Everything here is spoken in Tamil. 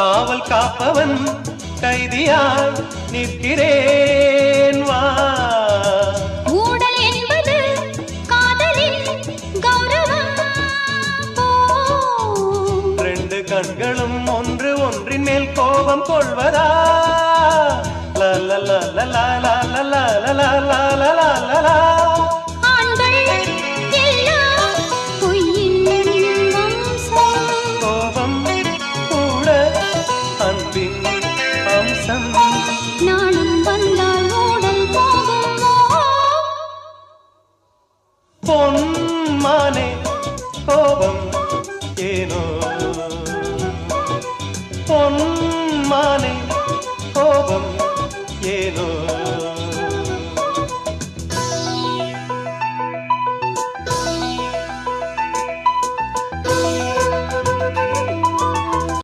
காவல் காப்பவன் கைதியாய் நிற்கிறேன் வா. ஊடல் என்பது காதலின் கௌரவம். ரெண்டு கண்களும் ஒன்று ஒன்றின் மேல் கோபம் கொள்வதா? ஆண்கள் எல்லாம் பொய்யின் வம்சம். கோபம் கூட அன்பின் அம்சம். நாணம் வந்தால் ஊடல் போகுமோ? பொன்மானே கோபம் ஏனோ பொன்